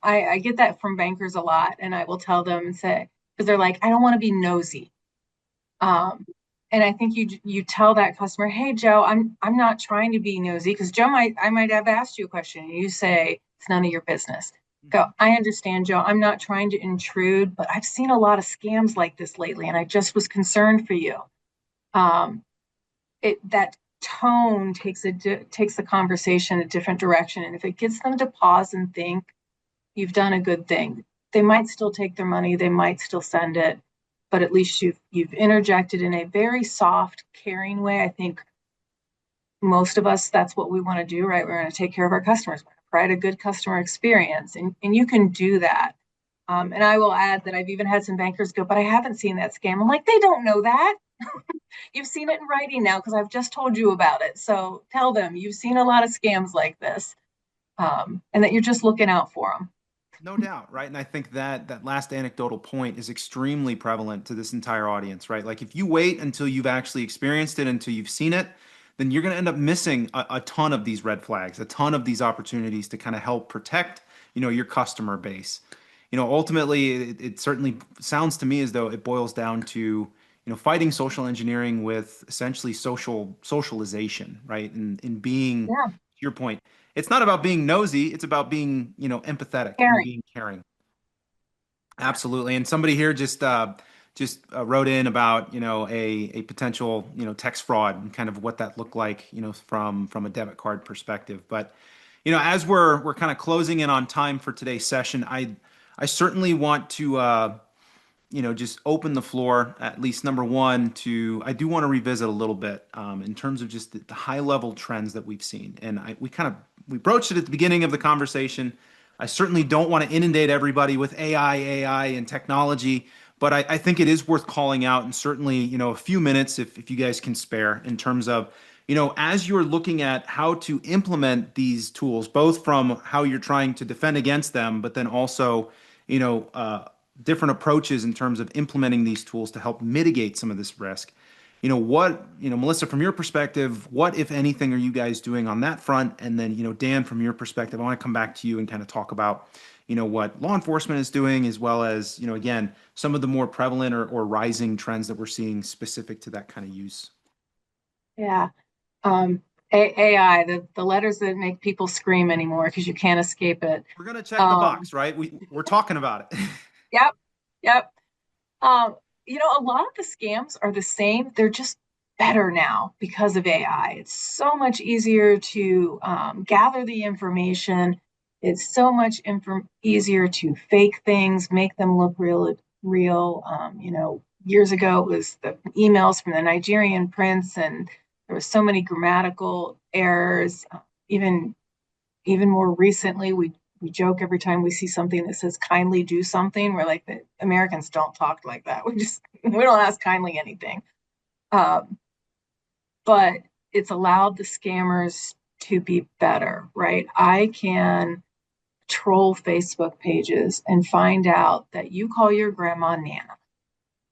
I get that from bankers a lot, and I will tell them and say, because they're like, I don't want to be nosy. Um, And I think you tell that customer, hey Joe, I'm not trying to be nosy, because I might have asked you a question and you say it's none of your business. Go, I understand, Joe. I'm not trying to intrude, but I've seen a lot of scams like this lately, and I just was concerned for you. Um, that tone takes the conversation a different direction, and if it gets them to pause and think, you've done a good thing. They might still take their money, they might still send it, but at least you've interjected in a very soft, caring way. I think most of us, that's what we want to do, right? We're going to take care of our customers, provide a good customer experience, and you can do that. And I will add that I've even had some bankers go, but I haven't seen that scam. I'm like, they don't know that. You've seen it in writing now because I've just told you about it. So tell them you've seen a lot of scams like this, and that you're just looking out for them. No doubt, right? And I think that that last anecdotal point is extremely prevalent to this entire audience, right? Like if you wait until you've actually experienced it, until you've seen it, then you're going to end up missing a ton of these red flags, a ton of these opportunities to kind of help protect, your customer base. Ultimately, it certainly sounds to me as though it boils down to, fighting social engineering with essentially socialization, right? And being, to Yeah, your point, it's not about being nosy, it's about being, empathetic and caring. being caring. Absolutely. And somebody here just wrote in about, a potential, text fraud and kind of what that looked like, from a debit card perspective. But, as we're kind of closing in on time for today's session, I certainly want to just open the floor, at least number one, I do want to revisit a little bit in terms of just the high level trends that we've seen. And we broached it at the beginning of the conversation. I certainly don't want to inundate everybody with AI and technology, but I think it is worth calling out, and certainly, a few minutes if you guys can spare, in terms of, as you're looking at how to implement these tools, both from how you're trying to defend against them, but then also, you know, uh, different approaches in terms of implementing these tools to help mitigate some of this risk. Melissa, from your perspective, what, if anything, are you guys doing on that front? And then, Dan, from your perspective, I want to come back to you and kind of talk about, what law enforcement is doing, as well as, again, some of the more prevalent or rising trends that we're seeing specific to that kind of use. Yeah. AI, the letters that make people scream anymore because you can't escape it. We're going to check the Um, box, right? We're talking about it. yep, yep. Um, a lot of the scams are the same. They're just better now because of AI. It's so much easier to gather the information. It's so much easier to fake things, make them look real. Years ago it was the emails from the Nigerian prince, and there was so many grammatical errors. Even even more recently, we joke every time we see something that says kindly do something. We're like, the Americans don't talk like that. We don't ask kindly anything. Um, but it's allowed the scammers to be better, right? I can troll Facebook pages and find out that you call your grandma Nana,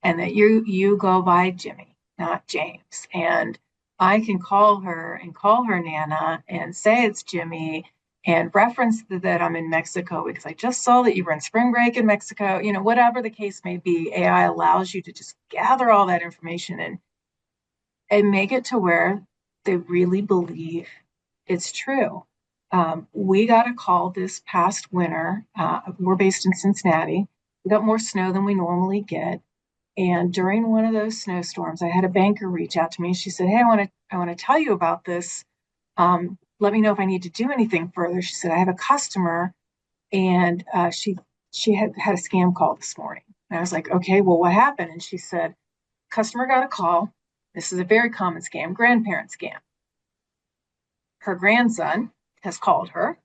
and that you go by Jimmy, not James. And I can call her Nana and say it's Jimmy, and reference that I'm in Mexico because I just saw that you were in spring break in Mexico. Whatever the case may be, AI allows you to just gather all that information and make it to where they really believe it's true. We got a call this past winter. We're based in Cincinnati. We got more snow than we normally get. And during one of those snowstorms, I had a banker reach out to me. She said, "Hey, I want to tell you about this. Let me know if I need to do anything further." She said, "I have a customer, and she had a scam call this morning." And I was like, "Okay, well, what happened?" And she said, "Customer got a call. This is a very common scam, grandparent scam. Her grandson has called her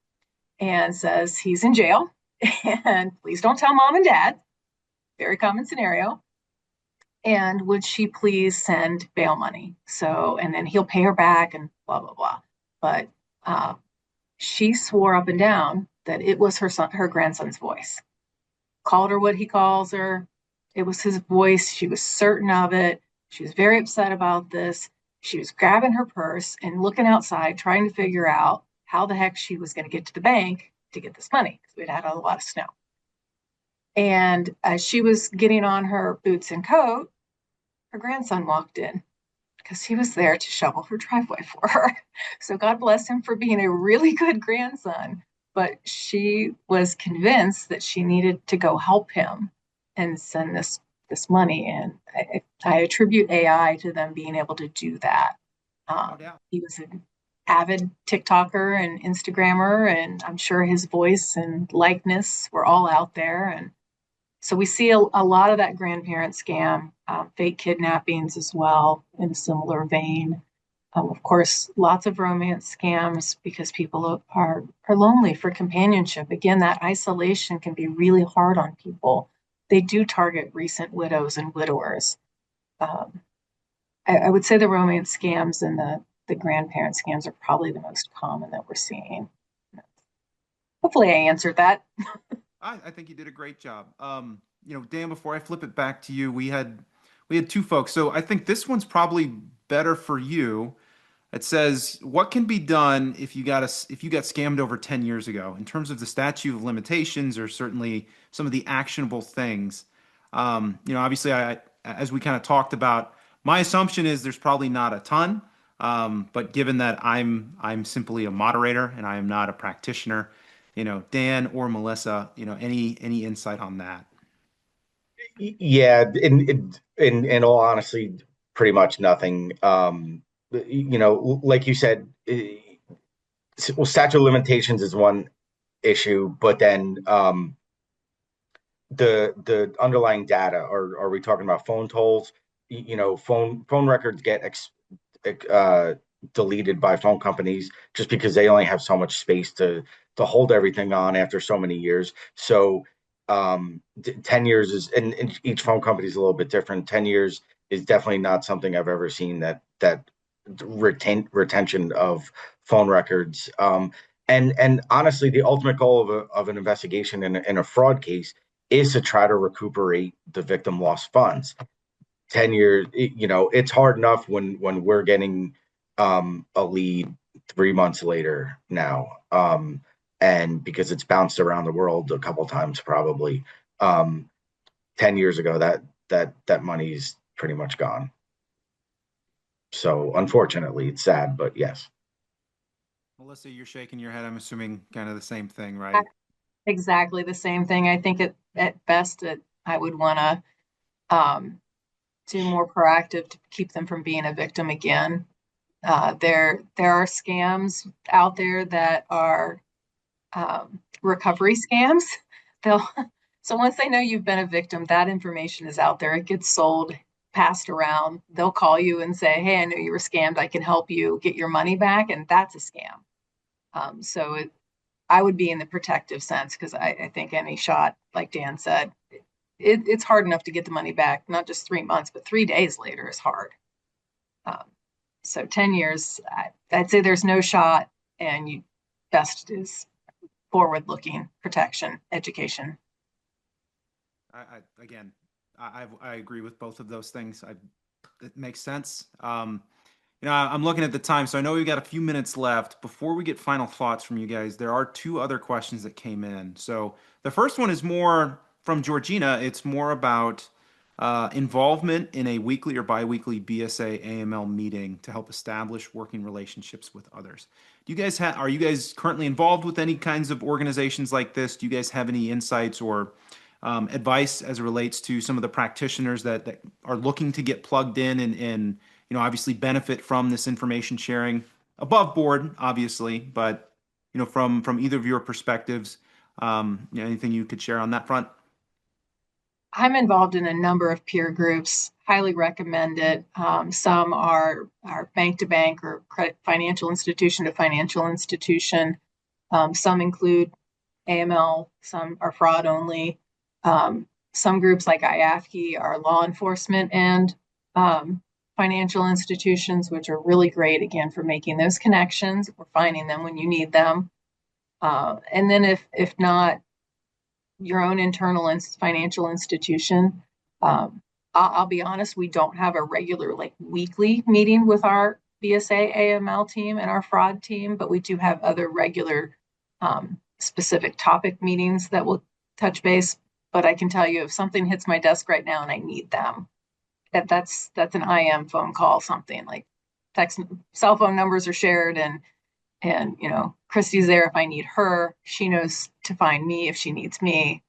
and says he's in jail, and please don't tell mom and dad. Very common scenario. And would she please send bail money? So, and then he'll pay her back and blah, blah, blah." But uh, she swore up and down that it was her grandson's voice. Called her what he calls her. It was his voice. She was certain of it. She was very upset about this. She was grabbing her purse and looking outside, trying to figure out how the heck she was going to get to the bank to get this money because we'd had a lot of snow. And as she was getting on her boots and coat, her grandson walked in. because he was there to shovel her driveway for her. So God bless him for being a really good grandson. But she was convinced that she needed to go help him and send this money. And I attribute AI to them being able to do that. No doubt. He was an avid TikToker and Instagrammer, and I'm sure his voice and likeness were all out there. And so we see a lot of that grandparent scam, fake kidnappings as well in a similar vein. Of course, lots of romance scams because people are lonely for companionship. Again, that isolation can be really hard on people. They do target recent widows and widowers. Um, I would say the romance scams and the grandparent scams are probably the most common that we're seeing. Hopefully, I answered that. I think you did a great job. Dan, before I flip it back to you, we had two folks. So I think this one's probably better for you. It says, what can be done if you got scammed over 10 years ago in terms of the statute of limitations or certainly some of the actionable things? Obviously, as we kind of talked about, my assumption is there's probably not a ton. But given that I'm simply a moderator and I am not a practitioner, Dan or Melissa, any insight on that? Yeah, in all honesty, pretty much nothing. Like you said, well, statute of limitations is one issue, but then the underlying data. Are we talking about phone tolls? Phone records get uh, deleted by phone companies just because they only have so much space to hold everything on after so many years. So 10 years is, and each phone company is a little bit different. 10 years is definitely not something I've ever seen that retention of phone records. And honestly, the ultimate goal of an investigation in a fraud case is to try to recuperate the victim lost funds. 10 years, it's hard enough when we're getting a lead 3 months later now. And because it's bounced around the world a couple times probably. 10 years ago, that money's pretty much gone. So unfortunately, it's sad, but yes. Melissa, you're shaking your head. I'm assuming kind of the same thing, right? Exactly the same thing. I think at best I would want to do more proactive to keep them from being a victim again. There are scams out there that are recovery scams. They'll so once they know you've been a victim, that information is out there. It gets sold, passed around. They'll call you and say, "Hey, I know you were scammed. I can help you get your money back," and that's a scam. I would be in the protective sense because I think any shot, like Dan said, it's hard enough to get the money back. Not just 3 months, but 3 days later is hard. Um, so 10 years, I'd say there's no shot, and you best is forward-looking protection, education. Again, I agree with both of those things. It makes sense. I'm looking at the time, so I know we've got a few minutes left. Before we get final thoughts from you guys, there are two other questions that came in. So the first one is more from Georgina. It's more about involvement in a weekly or biweekly BSA AML meeting to help establish working relationships with others. Are you guys currently involved with any kinds of organizations like this? Do you guys have any insights or advice as it relates to some of the practitioners that are looking to get plugged in and obviously benefit from this information sharing above board, obviously, but from either of your perspectives, anything you could share on that front? I'm involved in a number of peer groups, highly recommend it. Some are bank to bank or credit financial institution to financial institution. Some include AML, some are fraud only. Some groups like IAFKI are law enforcement and financial institutions, which are really great, again, for making those connections or finding them when you need them. And then if not, your own internal financial institution. I'll be honest, we don't have a regular like weekly meeting with our BSA AML team and our fraud team, but we do have other regular specific topic meetings that will touch base. But I can tell you if something hits my desk right now and I need them, that's an IM phone call, something like text, cell phone numbers are shared, and Christy's there if I need her. She knows to find me if she needs me.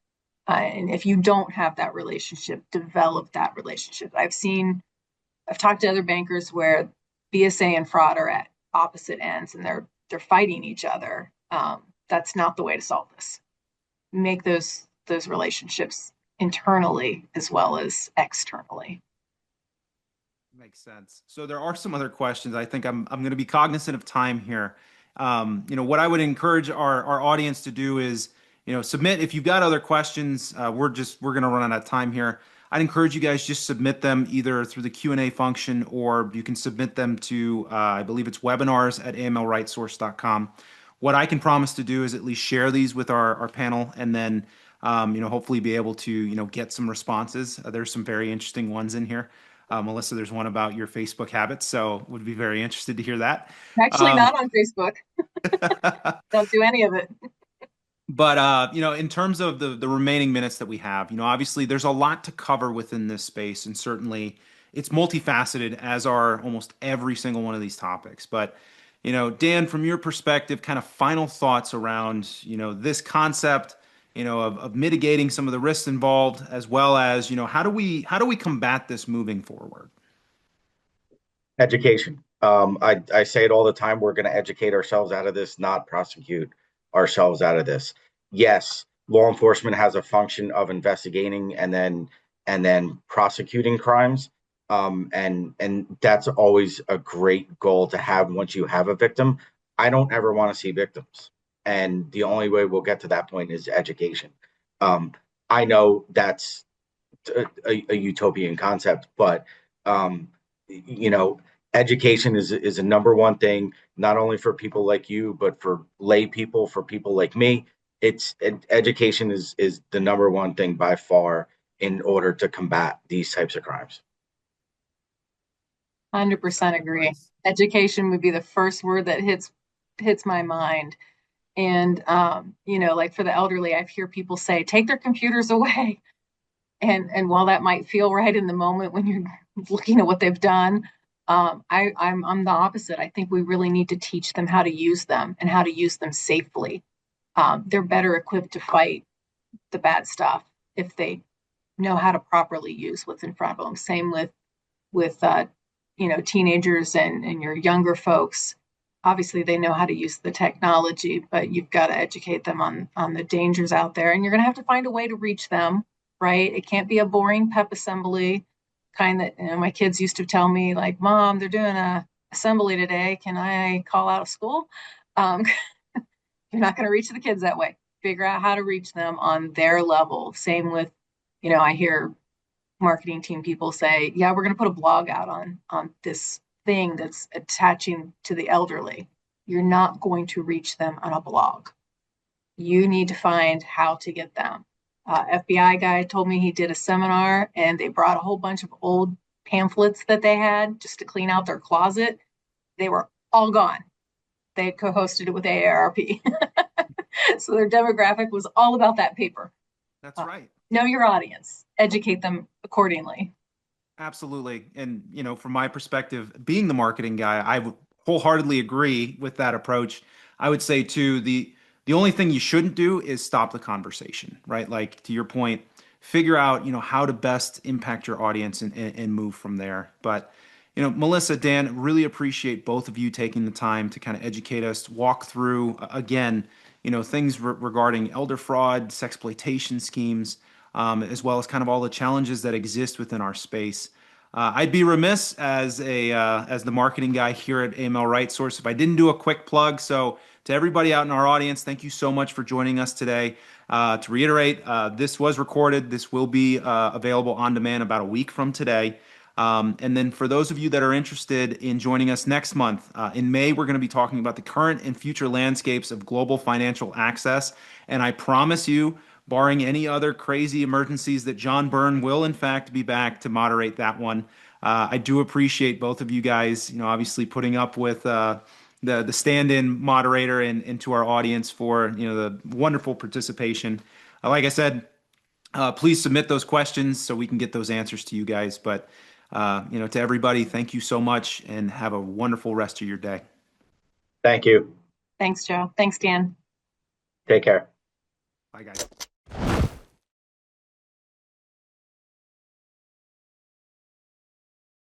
And if you don't have that relationship, develop that relationship. I've talked to other bankers where BSA and fraud are at opposite ends, and they're fighting each other. That's not the way to solve this. Make those relationships internally as well as externally. Makes sense. So there are some other questions. I think I'm going to be cognizant of time here. What I would encourage our audience to do is, submit if you've got other questions. We're going to run out of time here. I'd encourage you guys just submit them either through the Q&A function, or you can submit them to I believe it's webinars@amlrightsource.com. What I can promise to do is at least share these with our panel, and then hopefully be able to get some responses. There's some very interesting ones in here. Melissa, there's one about your Facebook habits, so would be very interested to hear that. Actually, not on Facebook. Don't do any of it. But in terms of the remaining minutes that we have, obviously there's a lot to cover within this space, and certainly it's multifaceted, as are almost every single one of these topics. But Dan, from your perspective, kind of final thoughts around this concept, of mitigating some of the risks involved, as well as how do we combat this moving forward? Education. I say it all the time. We're going to educate ourselves out of this, not prosecute ourselves out of this. Yes, law enforcement has a function of investigating and then prosecuting crimes. And that's always a great goal to have once you have a victim. I don't ever want to see victims. And the only way we'll get to that point is education. I know that's a utopian concept, but education is a number one thing, not only for people like you, but for lay people, for people like me. Education is the number one thing by far in order to combat these types of crimes. 100% agree. Education would be the first word that hits my mind. And like for the elderly, I hear people say, take their computers away. And while that might feel right in the moment when you're looking at what they've done, I'm the opposite. I think we really need to teach them how to use them and how to use them safely. They're better equipped to fight the bad stuff if they know how to properly use what's in front of them. Same with teenagers and your younger folks. Obviously, they know how to use the technology, but you've got to educate them on the dangers out there, and you're going to have to find a way to reach them. Right? It can't be a boring pep assembly kind that my kids used to tell me, like, Mom, they're doing a assembly today. Can I call out of school? You're not going to reach the kids that way. Figure out how to reach them on their level. Same with, I hear marketing team people say, yeah, we're going to put a blog out on this thing that's attaching to the elderly. You're not going to reach them on a blog. You need to find how to get them. FBI guy told me he did a seminar, and they brought a whole bunch of old pamphlets that they had just to clean out their closet. They were all gone. They had co-hosted it with AARP. So their demographic was all about that paper. That's right. Know your audience, educate them accordingly. Absolutely. And, from my perspective, being the marketing guy, I would wholeheartedly agree with that approach. I would say too, the only thing you shouldn't do is stop the conversation, right? Like, to your point, figure out, how to best impact your audience and move from there. But, Melissa, Dan, really appreciate both of you taking the time to kind of educate us, walk through, again, things regarding elder fraud, sexploitation schemes, as well as kind of all the challenges that exist within our space. I'd be remiss as the marketing guy here at AML Right Source if I didn't do a quick plug. So to everybody out in our audience, thank you so much for joining us today. To reiterate, this was recorded. This will be available on demand about a week from today. And then for those of you that are interested in joining us next month, in May, we're going to be talking about the current and future landscapes of global financial access. And I promise you, barring any other crazy emergencies, that John Byrne will in fact be back to moderate that one. I do appreciate both of you guys, obviously putting up with the stand-in moderator and to our audience for the wonderful participation. Like I said, please submit those questions so we can get those answers to you guys. But To everybody, thank you so much and have a wonderful rest of your day. Thank you. Thanks, Joe. Thanks, Dan. Take care. Bye, guys.